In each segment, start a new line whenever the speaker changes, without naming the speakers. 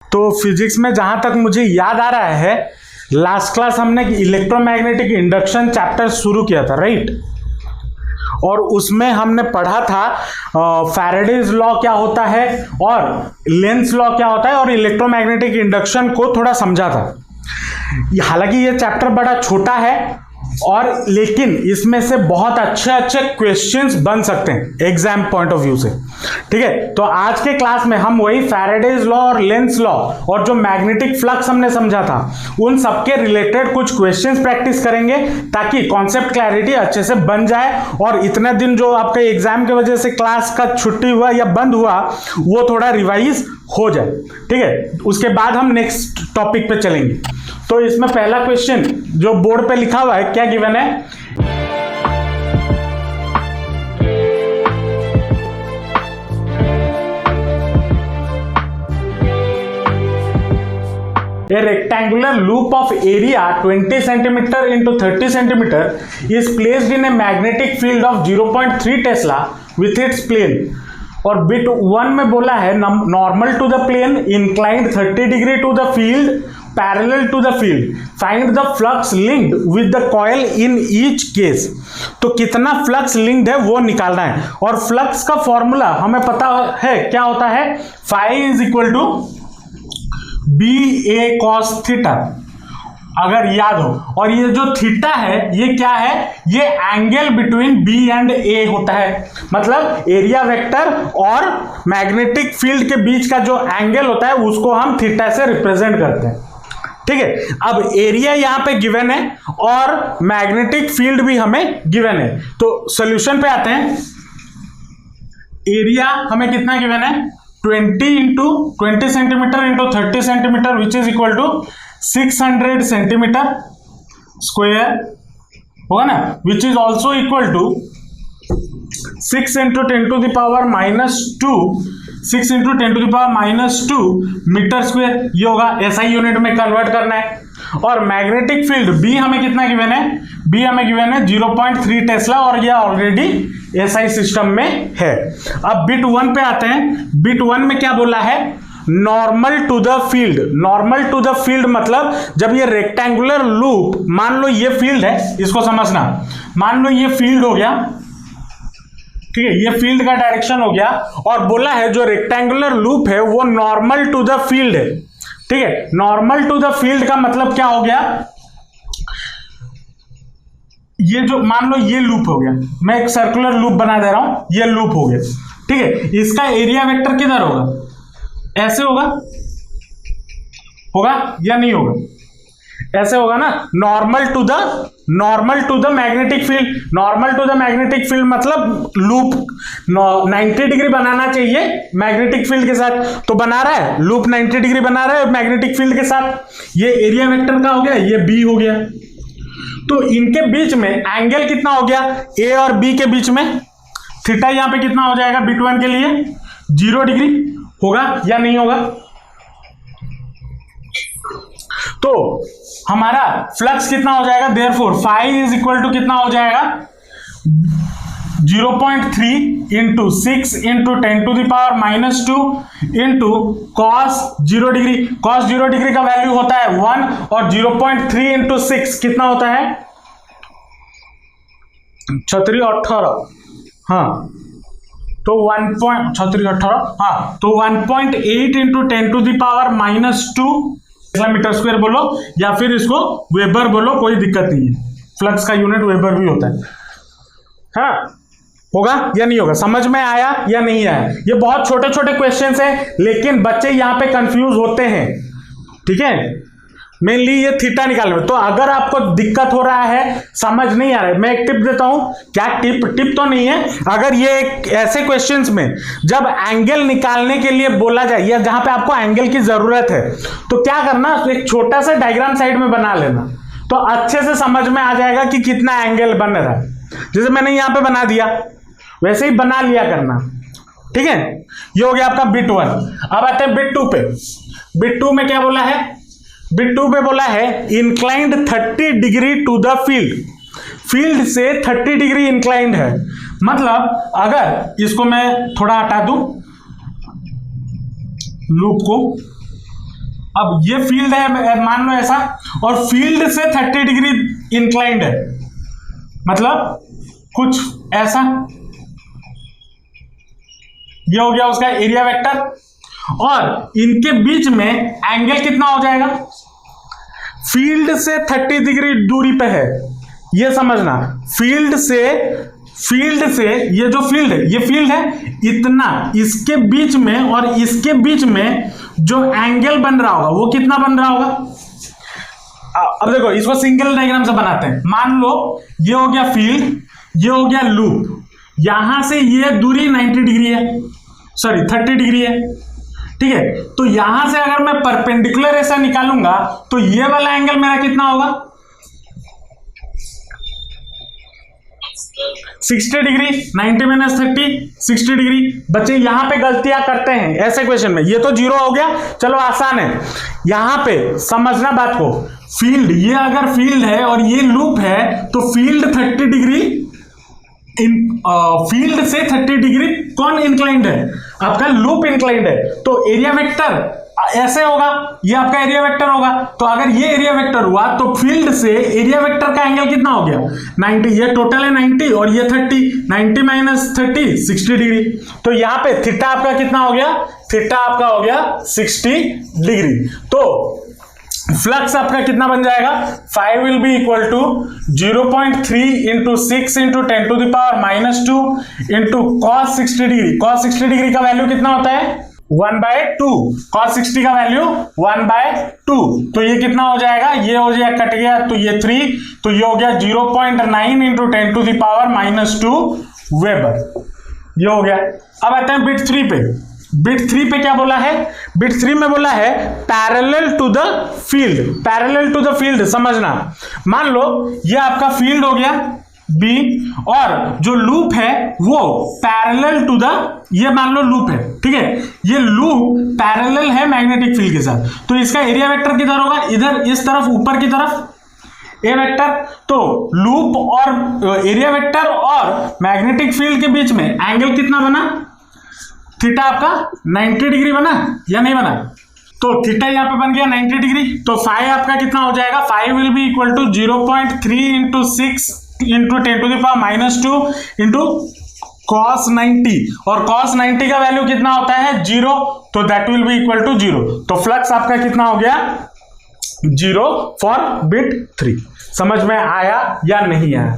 तो फिजिक्स में जहां तक मुझे याद आ रहा है, लास्ट क्लास हमने इलेक्ट्रोमैग्नेटिक इंडक्शन चैप्टर शुरू किया था, राइट। और उसमें हमने पढ़ा था फैराडेज लॉ क्या होता है और लेंस लॉ क्या होता है और इलेक्ट्रोमैग्नेटिक इंडक्शन को थोड़ा समझा था। हालांकि ये चैप्टर बड़ा छोटा है और लेकिन इसमें से बहुत अच्छे अच्छे क्वेश्चंस बन सकते हैं एग्जाम पॉइंट ऑफ व्यू से, ठीक है। तो आज के क्लास में हम वही फैराडेज लॉ और लेंस लॉ और जो मैग्नेटिक फ्लक्स हमने समझा था उन सबके रिलेटेड कुछ क्वेश्चंस प्रैक्टिस करेंगे ताकि कॉन्सेप्ट क्लैरिटी अच्छे से बन जाए और इतने दिन जो आपका एग्जाम की वजह से क्लास का छुट्टी हुआ या बंद हुआ वो थोड़ा रिवाइज हो जाए, ठीक है। उसके बाद हम नेक्स्ट टॉपिक पे चलेंगे। तो इसमें पहला क्वेश्चन जो बोर्ड पे लिखा हुआ है, क्या गिवन है? A rectangular loop of area 20 centimeter into 30 centimeter is placed in a magnetic field of 0.3 Tesla with its plane. और बिट 1 में बोला है normal to the plane, inclined 30 degree to the field, parallel to the field, find the flux linked with the coil in each case. तो कितना flux linked है वो निकालना है और फ्लक्स का फॉर्मूला हमें पता है क्या होता है, phi is equal to B A cos theta, अगर याद हो। और ये जो थीटा है ये क्या है, ये एंगल बिटवीन बी एंड ए होता है, मतलब एरिया वेक्टर और मैग्नेटिक फील्ड के बीच का जो एंगल होता है उसको हम थीटा से रिप्रेजेंट करते हैं, ठीक है। अब एरिया यहां पे गिवन है और मैग्नेटिक फील्ड भी हमें गिवन है। तो सॉल्यूशन पे आते हैं। एरिया हमें कितना गिवन है, 20 centimetre into 30 centimetre which is equal to 600 centimetre square होगा ना, which is also equal to 6 into 10 to the power -2 6 into 10 to the power -2 metre square. ये होगा एसआई यूनिट में कन्वर्ट करना है। और मैग्नेटिक फील्ड बी हमें कितना गिवन है, बी हमें गिवन है 0.3 टेस्ला और ये ऑलरेडी एसआई सिस्टम में है। अब बिट 1 पे आते हैं। बिट 1 में क्या बोला है, normal to the field. Normal to the field मतलब जब ये रेक्टेंगुलर लूप, मान लो ये फील्ड है, इसको समझना, मान लो ये फील्ड हो गया, ठीक है, ये फील्ड का डायरेक्शन हो गया और बोला है जो रेक्टेंगुलर लूप है वो नॉर्मल टू द फील्ड है, ठीक है। नॉर्मल टू द फील्ड का मतलब क्या हो गया, ये जो मान लो ये लूप हो गया, मैं एक सर्कुलर लूप बना दे रहा हूं, ये लूप हो गया, ठीक है। इसका एरिया वेक्टर किधर होगा, ऐसे होगा या नहीं होगा, ऐसे होगा ना। Normal to the magnetic field, normal to the magnetic field मतलब लूप 90 डिग्री बनाना चाहिए मैग्नेटिक फील्ड के साथ, तो बना रहा है लूप 90 डिग्री बना रहा है मैग्नेटिक फील्ड के साथ। ये एरिया वेक्टर का हो गया, ये बी हो गया। तो इनके बीच में एंगल कितना हो गया, ए और बी के बीच में थीटा यहां पे कितना हो जाएगा, बिट 1 के लिए 0 डिग्री होगा या नहीं होगा। तो हमारा फ्लक्स कितना हो जाएगा, therefore phi is equal to कितना हो जाएगा, 0.3 into 6 into 10 to the power -2 into cos 0 degree. Cos 0 degree का वैल्यू होता है 1 और 0.3 इंटू 6 कितना होता है, 18, हाँ तो 1.8 into 10 to the power -2 metre square बोलो या फिर इसको वेबर बोलो, कोई दिक्कत नहीं है, फ्लक्स का यूनिट वेबर भी होता है। हाँ, होगा या नहीं होगा, समझ में आया या नहीं आया। ये बहुत छोटे छोटे क्वेश्चंस हैं लेकिन बच्चे यहां पे कंफ्यूज होते हैं, ठीक है। मेनली ये थीटा निकालने में, तो अगर आपको दिक्कत हो रहा है, समझ नहीं आ रहा है, मैं एक टिप देता हूं। क्या टिप तो नहीं है, अगर ये एक ऐसे क्वेश्चंस में जब एंगल निकालने के लिए बोला जाए या जहां पे आपको एंगल की जरूरत है तो क्या करना, एक छोटा सा डायग्राम साइड में बना लेना, तो अच्छे से समझ में आ जाएगा कि कितना एंगल बन रहा है। जैसे मैंने यहां पे बना दिया वैसे ही बना लिया करना, ठीक है। ये हो गया आपका बिट 1। अब आते हैं बिट 2 पे। बिट 2 में क्या बोला है, बिट 2 पे बोला है inclined 30 degree to the field. Field से 30 डिग्री इंक्लाइंड है, मतलब अगर इसको मैं थोड़ा हटा दूं लूप को, अब ये फील्ड है मान लो ऐसा, और फील्ड से 30 डिग्री इंक्लाइंड है, मतलब कुछ ऐसा, ये हो गया उसका एरिया वेक्टर, और इनके बीच में एंगल कितना हो जाएगा, फील्ड से 30 डिग्री दूरी पे है, ये समझना, फील्ड से ये जो फील्ड है, ये फील्ड है इतना, इसके बीच में और इसके बीच में जो एंगल बन रहा होगा वो कितना बन रहा होगा। अब देखो इसको सिंगल डायग्राम से बनाते हैं। मान लो ये हो गया फील्ड, ये हो गया लूप, यहां से ये दूरी 90 डिग्री है, सॉरी 30 डिग्री है, ठीक है। तो यहां से अगर मैं परपेंडिकुलर ऐसा निकालूंगा तो ये वाला एंगल मेरा कितना होगा, 60 डिग्री, 90 माइनस 30 60 डिग्री। बच्चे यहां पे गलतियां करते हैं ऐसे क्वेश्चन में, ये तो 0 हो गया, चलो आसान है। यहां पे समझना बात को, फील्ड, ये अगर फील्ड है और ये लूप है तो फील्ड 30 डिग्री, फील्ड से 30 डिग्री कौन इंक्लाइंड है, आपका लूप इंक्लाइंड है, तो एरिया वेक्टर ऐसे होगा, ये आपका एरिया वेक्टर होगा। तो अगर ये एरिया वेक्टर हुआ तो फील्ड से एरिया वेक्टर का एंगल कितना हो गया 90, ये टोटल है 90 और ये 30, 90 माइनस 30 60 डिग्री। तो यहां पे थीटा आपका कितना हो गया, थीटा आपका हो गया 60 डिग्री। तो फ्लक्स आपका कितना बन जाएगा, 5 will be equal to 0.3 into 6 into 10 to the power minus 2 into cos 60 degree. Cos 60 degree का वैल्यू कितना होता है 1/2, कॉस 60 का वैल्यू 1/2। तो ये कितना हो जाएगा, ये हो जाएगा कट गया तो ये 3, तो ये हो गया 0.9 into 10 to the power minus 2 weber, ये हो गया। अब आते हैं बिट 3 पे। बिट 3 पे क्या बोला है, बिट 3 में बोला है parallel to the field. Parallel to the field समझना, मान लो ये आपका फील्ड हो गया बी, और जो लूप है वो पैरेलल टू द, ये मान लो लूप है, ठीक है, ये लूप पैरेलल है मैग्नेटिक फील्ड के साथ, तो इसका एरिया वेक्टर किधर होगा, इधर इस तरफ ऊपर की तरफ ए वेक्टर। तो लूप और एरिया वेक्टर और मैग्नेटिक फील्ड के बीच में एंगल कितना बना, थीटा आपका 90 डिग्री बना या नहीं बना, तो थीटा यहां पे बन गया 90 डिग्री। तो फाई आपका कितना हो जाएगा, 5 will be equal to 0.3 into 6 into 10 to the power minus 2 into cos 90, और कॉस 90 का वैल्यू कितना होता है 0, तो that will be equal to 0। तो फ्लक्स आपका कितना हो गया 0 फॉर बिट 3। समझ में आया या नहीं आया।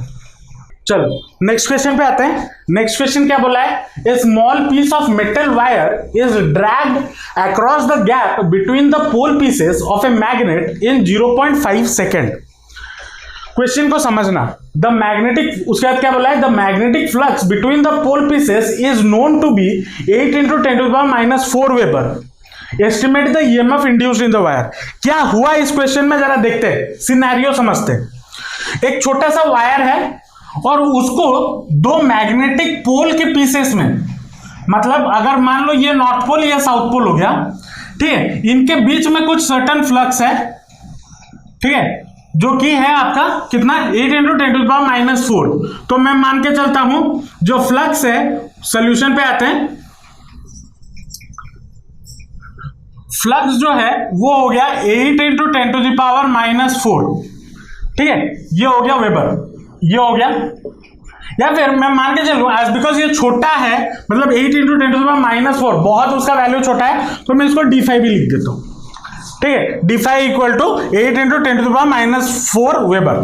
चलो नेक्स्ट क्वेश्चन पे आते हैं। नेक्स्ट क्वेश्चन क्या बोला है, a small piece of metal wire is dragged across the gap between the pole pieces of a magnet in 0.5 second. Question को समझना, द मैग्नेटिक, उसके बाद क्या बोला है, the magnetic flux between the pole pieces is known to be 8 into 10 to the power minus 4 weber. Estimate the EMF induced in the wire. क्या हुआ इस क्वेश्चन में, जरा देखते हैं, सिनेरियो समझते हैं। एक छोटा सा वायर है और उसको दो मैग्नेटिक पोल के पीसेस में, मतलब अगर मान लो ये नॉर्थ पोल या साउथ पोल हो गया, ठीक है, इनके बीच में कुछ सर्टन फ्लक्स है, ठीक है, जो कि है आपका कितना 8 into 10 to the power minus 4। तो मैं मान के चलता हूं जो फ्लक्स है, सोल्यूशन पे आते हैं, फ्लक्स जो है वो हो गया 8 into 10 to the power minus 4, ठीक है, ये हो गया वेबर, ये हो गया। या फिर मैं मान के चलूं एज बिकॉज ये छोटा है, मतलब 8 into 10 to the power minus 4, बहुत उसका वैल्यू छोटा है, तो मैं इसको d5 भी लिख देता हूं, ठीक है, d5 equal to 8 into 10 to the power minus 4 weber,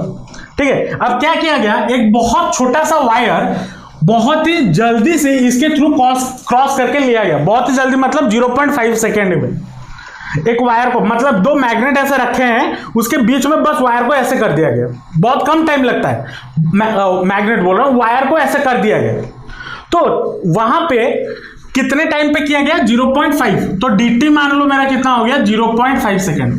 ठीक है। अब क्या किया गया, एक बहुत छोटा सा वायर बहुत ही जल्दी से इसके थ्रू क्रॉस करके लिया गया, बहुत ही जल्दी, मतलब 0.5 सेकेंड में एक वायर को, मतलब दो मैग्नेट ऐसे रखे हैं, उसके बीच में बस वायर को ऐसे कर दिया गया, बहुत कम टाइम लगता है, मैग्नेट बोल रहा हूं, वायर को ऐसे कर दिया गया। तो वहां पे कितने टाइम पे किया गया 0.5, तो dt मान लो मेरा कितना हो गया 0.5 सेकेंड,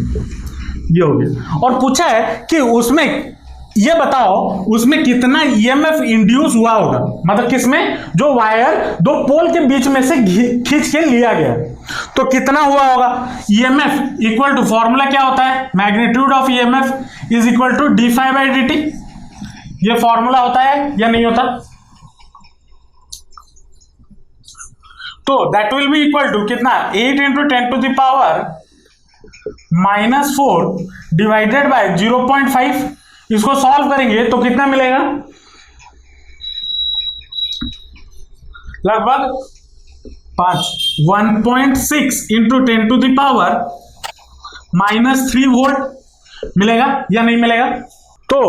ये हो गया। और पूछा है कि उसमें ये बताओ उसमें कितना ईएमएफ इंड्यूस हुआ होगा, मतलब किसमें, जो वायर दो पोल के बीच में से खींच के लिया गया, तो कितना हुआ होगा। ईएमएफ इक्वल टू, फॉर्मूला क्या होता है, magnitude of EMF is equal to d∅/dt, ये फॉर्मूला होता है या नहीं होता, तो that will be equal to कितना 8 into 10 to the power -4 divided by 0.5, इसको सॉल्व करेंगे तो कितना मिलेगा, लगभग 1.6 इंटू 10⁻³ वोल्ट मिलेगा या नहीं मिलेगा। तो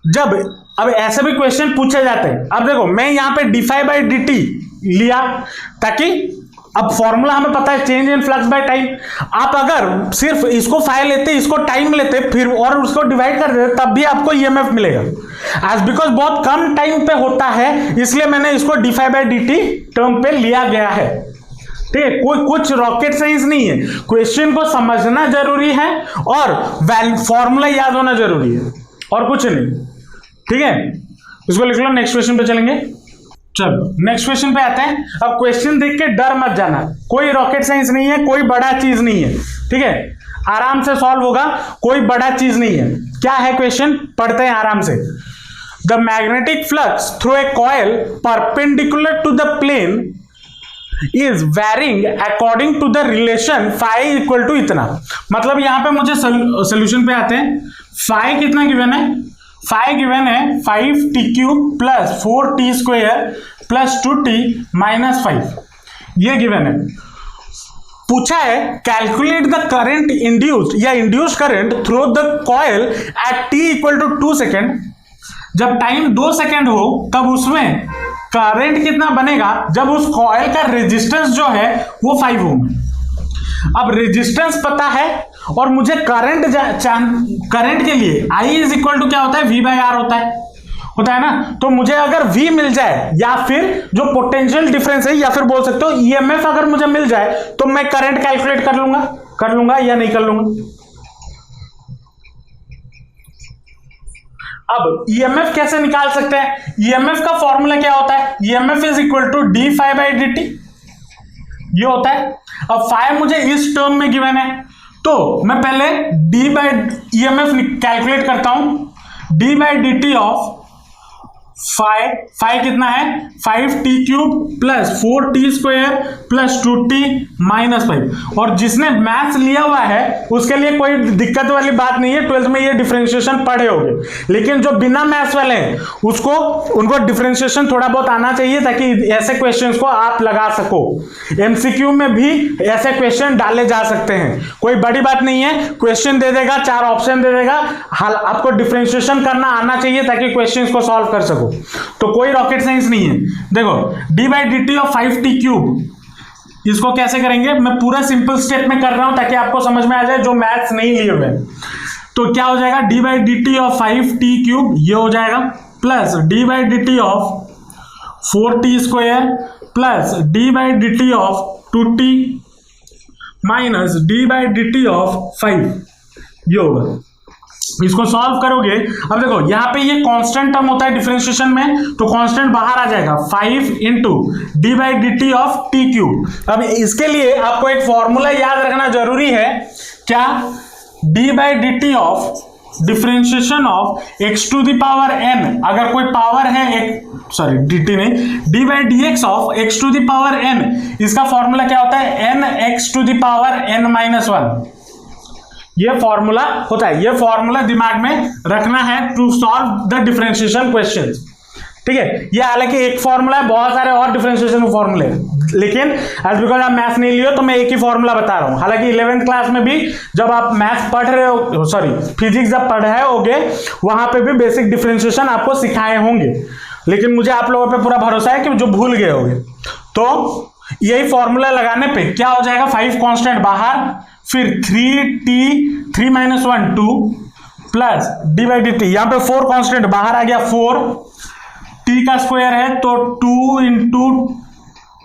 जब अब ऐसे भी क्वेश्चन पूछे जाते हैं, अब देखो मैं यहां पे d∅/dt लिया ताकि अब फॉर्मूला हमें पता है change in flux by time. आप अगर सिर्फ इसको फाइल लेते, इसको टाइम लेते, फिर और उसको डिवाइड कर देते, तब भी आपको ईएमएफ मिलेगा। एज बिकॉज बहुत कम टाइम पे होता है, इसलिए मैंने इसको d∅/dt टर्म पे लिया गया है। ठीक है, कोई कुछ रॉकेट साइंस नहीं है, क्वेश्चन को समझना जरूरी है और फॉर्मूला याद होना जरूरी है और कुछ नहीं। ठीक है, इसको लिख लो, नेक्स्ट क्वेश्चन पे चलेंगे। चलो नेक्स्ट क्वेश्चन पे आते हैं। अब क्वेश्चन देख के डर मत जाना, कोई रॉकेट साइंस नहीं है, कोई बड़ा चीज नहीं है। ठीक है, आराम से सॉल्व होगा, कोई बड़ा चीज नहीं है। क्या है क्वेश्चन, पढ़ते हैं आराम से। The magnetic flux through a coil perpendicular to the plane is varying according to the relation phi equal to इतना। मतलब यहां पे मुझे सोल्यूशन पे आते हैं। फाई कितना गिवन है, फाई गिवन है 5t³ plus 4t² plus 2t minus 5, ये गिवन है। पूछा है कैलकुलेट द करंट इंड्यूस्ड या induced current through the coil at t equal to 2 second. जब टाइम 2 सेकेंड हो तब उसमें करंट कितना बनेगा, जब उस कॉइल का रेजिस्टेंस जो है वो 5 ओम है। अब रेजिस्टेंस पता है और मुझे करंट के लिए I इज इक्वल टू क्या होता है, V/R होता है ना। तो मुझे अगर V मिल जाए या फिर जो पोटेंशियल डिफरेंस है या फिर बोल सकते हो EMF अगर मुझे मिल जाए तो मैं करंट कैलकुलेट कर लूंगा या नहीं कर लूंगा। अब EMF कैसे निकाल सकते हैं, EMF का फॉर्मूला क्या होता है, EMF is equal to d∅/dt, ये होता है। अब फाई मुझे इस टर्म में गिवन है, तो मैं पहले d/EMF कैलकुलेट करता हूं। d/dt ऑफ फाई कितना है, 5t³ plus 4t² plus 2t minus 5। और जिसने मैथ्स लिया हुआ है उसके लिए कोई दिक्कत वाली बात नहीं है, 12th में ये डिफरेंशिएशन पढ़े होंगे। लेकिन जो बिना मैथ्स वाले हैं उनको डिफरेंशिएशन थोड़ा बहुत आना चाहिए ताकि ऐसे क्वेश्चंस को आप लगा सको। एमसीक्यू में भी ऐसे क्वेश्चन डाले जा सकते हैं, कोई बड़ी बात नहीं है। क्वेश्चन दे देगा, 4 ऑप्शन दे देगा, आपको डिफरेंशिएशन करना आना चाहिए ताकि क्वेश्चंस को सॉल्व कर सको। तो कोई रॉकेट साइंस नहीं है। देखो d/dt ऑफ 5t³, इसको कैसे करेंगे, मैं पूरा सिंपल स्टेप में कर रहा हूं ताकि आपको समझ में आ जाए जो मैथ्स नहीं लिए हुए। तो क्या हो जाएगा, d/dt ऑफ 5t³ ये हो जाएगा plus d/dt of 4t² plus d/dt of 2t minus d/dt of 5, ये होगा। इसको सॉल्व करोगे, अब देखो यहां पे ये कांस्टेंट टर्म होता है डिफरेंशिएशन में, तो कांस्टेंट बाहर आ जाएगा 5 इंटू d/dt ऑफ t³। अब इसके लिए आपको एक फॉर्मूला याद रखना जरूरी है, क्या, d/dt of differentiation of x⁴n, अगर कोई पावर है dt नहीं, d/dx ऑफ x⁴n, इसका फॉर्मूला क्या होता है, nx⁴n-1, ये फॉर्मूला होता है। ये फॉर्मूला दिमाग में रखना है to solve the differentiation questions. ठीक है, ये हालांकि एक फॉर्मूला है, बहुत सारे और डिफरेंशिएशन फॉर्मूले हैं, लेकिन एज बिकॉज आप मैथ्स नहीं लियो तो मैं एक ही फॉर्मूला बता रहा हूं। हालांकि 11th क्लास में भी जब आप मैथ्स पढ़ रहे हो, फिजिक्स जब पढ़ रहे होगे, वहां पे भी बेसिक डिफरेंशिएशन आपको सिखाए होंगे, लेकिन मुझे आप लोगों पे पूरा भरोसा है कि जो भूल गए होंगे। तो यही फॉर्मूला लगाने पे क्या हो जाएगा, 5 कांस्टेंट बाहर, फिर 3 माइनस 1 2 प्लस d/dt, यहां पे 4 कांस्टेंट बाहर आ गया 4, t का स्क्वायर है तो 2 into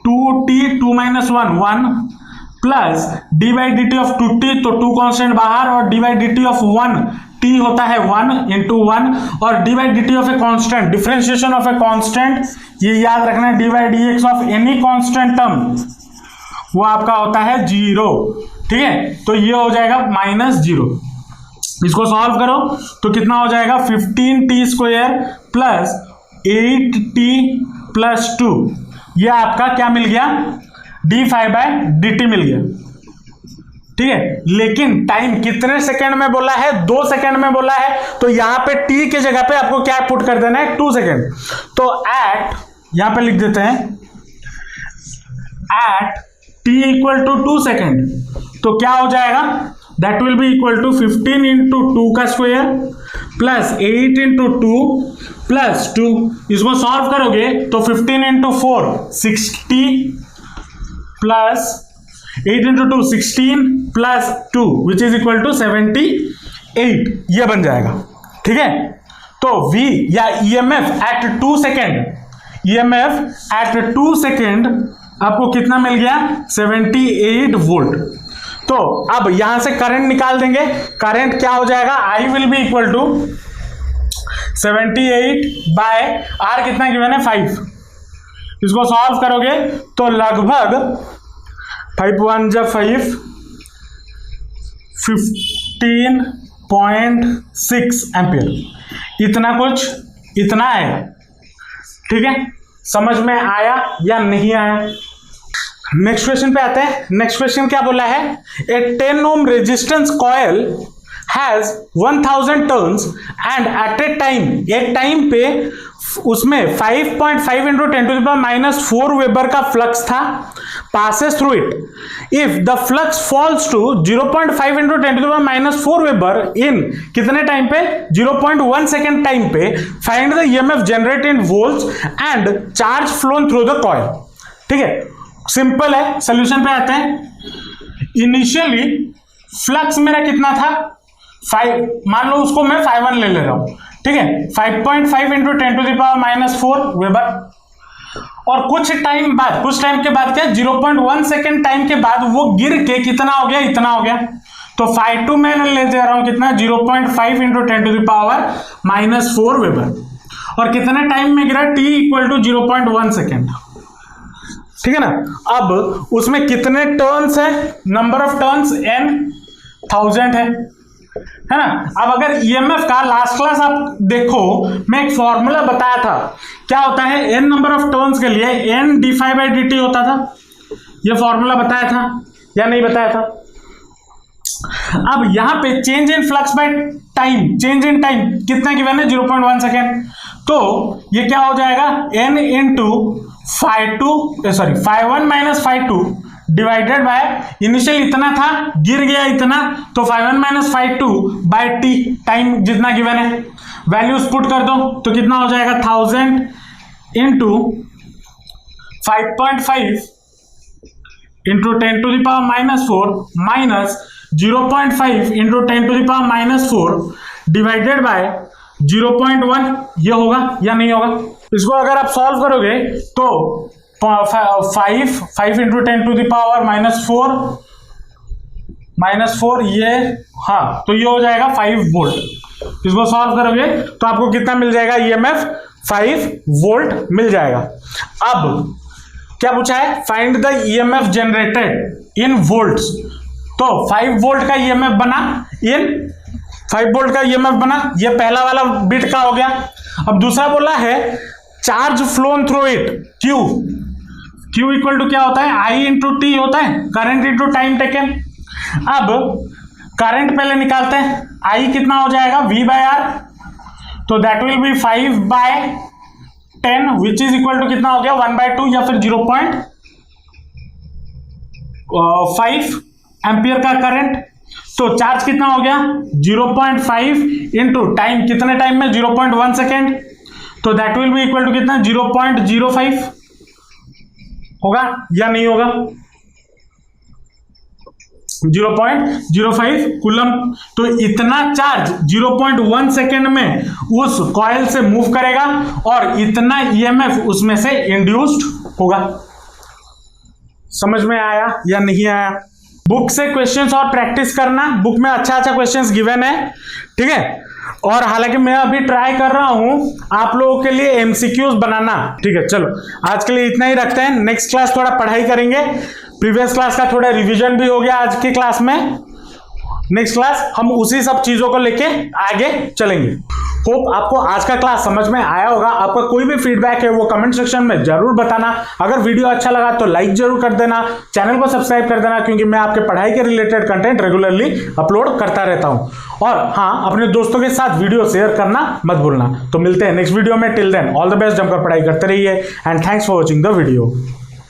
2t 2 minus 1 plus d/dt of 2t, तो 2 कांस्टेंट बाहर और d/dt ऑफ 1 t होता है 1 इंटू 1, और d/dt of a constant, differentiation of a constant, ये याद रखना है, d/dx of any constant term वो आपका होता है 0। ठीक है, तो ये हो जाएगा -0। इसको सॉल्व करो तो कितना हो जाएगा, 15t² प्लस 8t प्लस 2, ये आपका क्या मिल गया, d∅/dt मिल गया। ठीक है, लेकिन टाइम कितने सेकंड में बोला है, 2 सेकंड में बोला है, तो यहां पे t के जगह पे आपको क्या पुट कर देना है, 2 सेकंड। तो एट, यहां पे लिख देते हैं at t equal to 2 second, तो क्या हो जाएगा, that will be equal to 15 into 2 का स्क्वायर प्लस 8 इंटू 2 प्लस 2, इसको सॉल्व करोगे तो 15 into 4 60 plus 8 into 2 16 plus 2 which is equal to 78, ये बन जाएगा। ठीक है, तो V या EMF at 2 second, EMF at 2 second आपको कितना मिल गया, 78 वोल्ट। तो अब यहां से करंट निकाल देंगे, करंट क्या हो जाएगा, I will be equal to 78 by R कितना गिवन है 5, इसको सॉल्व करोगे तो लगभग 5 1 जा 5 15.6 एम्पियर, इतना आएगा। ठीक है, समझ में आया या नहीं आया। नेक्स्ट क्वेश्चन पे आते हैं। नेक्स्ट क्वेश्चन क्या बोला है, a 10 ohm resistance coil has 1000 turns and at a time, एक टाइम पे उसमें 5.5 into 10 to the power minus 4 weber का फ्लक्स था, passes through it. If the flux falls to 0.5 into 10 to the power minus 4 weber in कितने time पे, 0.1 second time पे, find the EMF generated in volts and charge flown through the coil। ठीक है, simple है, solution पे आते हैं। Initially flux मेरा कितना था 5, मान लो उसको मैं 5 ले ले रहा हूं। ठीक है, 5.5 into 10 to the power minus 4 weber, और कुछ टाइम के बाद क्या, 0.1 सेकेंड टाइम के बाद वो गिर के कितना हो गया, इतना हो गया। तो 5 मैं ले जा रहा हूं कितना, 0.5 into 10 to the power minus 4 weber, और कितने टाइम में गिरा, t इक्वल टू 0.1 सेकेंड। ठीक है ना, अब उसमें कितने टर्न्स है, नंबर ऑफ टर्न्स n 1000 है ना। अब अगर ईएमएफ का लास्ट क्लास आप देखो, मैं एक फॉर्मूला बताया था, क्या होता है, n नंबर ऑफ टर्न्स के लिए n d∅ बाई dt होता था, ये फॉर्मूला बताया था या नहीं बताया था। अब यहां पे change in flux by time, change in time कितना गिवन है, 0.1 सेकेंड, तो ये क्या हो जाएगा, n into ∅1 minus ∅2 divided by, initial इतना था, गिर गया इतना, तो 5 माइनस 5 बाय टी, टाइम जितना गिवन है, वैल्यूज पुट कर दो तो कितना हो जाएगा, 1000 into 5.5 into 10 to the power minus 4 minus 0.5 into 10 to the power minus 4 divided bye 0.1, ये होगा या नहीं होगा। इसको अगर आप सॉल्व करोगे तो 5 into 10 to the power minus 4 ये, हाँ, तो ये हो जाएगा 5 वोल्ट। इसको सॉल्व करोगे तो आपको कितना मिल जाएगा, ईएमएफ 5 वोल्ट मिल जाएगा। अब क्या पूछा है, find the EMF generated in volts, तो 5 वोल्ट का ईएमएफ बना, इन 5 वोल्ट का ईएमएफ बना, ये पहला वाला बिट का हो गया। अब दूसरा बोला है charge flown through it, Q equal to क्या होता है, I इंटू टी होता है, करंट इंटू टाइम टेकन। अब करंट पहले निकालते हैं, I कितना हो जाएगा, V बाय R, तो that will be 5 by 10 which is equal to कितना हो गया, 1/2 या फिर 0.5 एम्पियर का करंट। तो चार्ज कितना हो गया, 0.5 इंटू टाइम, कितने टाइम में, 0.1 सेकेंड, तो that will be equal to कितना, 0.05 होगा या नहीं होगा, 0.05 कूलम। तो इतना चार्ज 0.1 सेकेंड में उस कॉइल से मूव करेगा और इतना ईएमएफ उसमें से इंड्यूस्ड होगा। समझ में आया या नहीं आया। बुक से क्वेश्चंस और प्रैक्टिस करना, बुक में अच्छा क्वेश्चंस गिवन है, ठीक है। और हालांकि मैं अभी ट्राई कर रहा हूं आप लोगों के लिए एमसीक्यूज बनाना, ठीक है। चलो आज के लिए इतना ही रखते हैं, नेक्स्ट क्लास थोड़ा पढ़ाई करेंगे, प्रीवियस क्लास का थोड़ा रिवीजन भी हो गया आज की क्लास में। नेक्स्ट क्लास हम उसी सब चीजों को लेके आगे चलेंगे। होप आपको आज का क्लास समझ में आया होगा। आपका कोई भी फीडबैक है वो कमेंट सेक्शन में जरूर बताना। अगर वीडियो अच्छा लगा तो लाइक जरूर कर देना, चैनल को सब्सक्राइब कर देना, क्योंकि मैं आपके पढ़ाई के रिलेटेड कंटेंट रेगुलरली अपलोड करता रहता हूं। और हाँ, अपने दोस्तों के साथ वीडियो शेयर करना मत भूलना। तो मिलते हैं नेक्स्ट वीडियो में। Till then all the best, जमकर पढ़ाई करते रहिए and thanks for watching the video.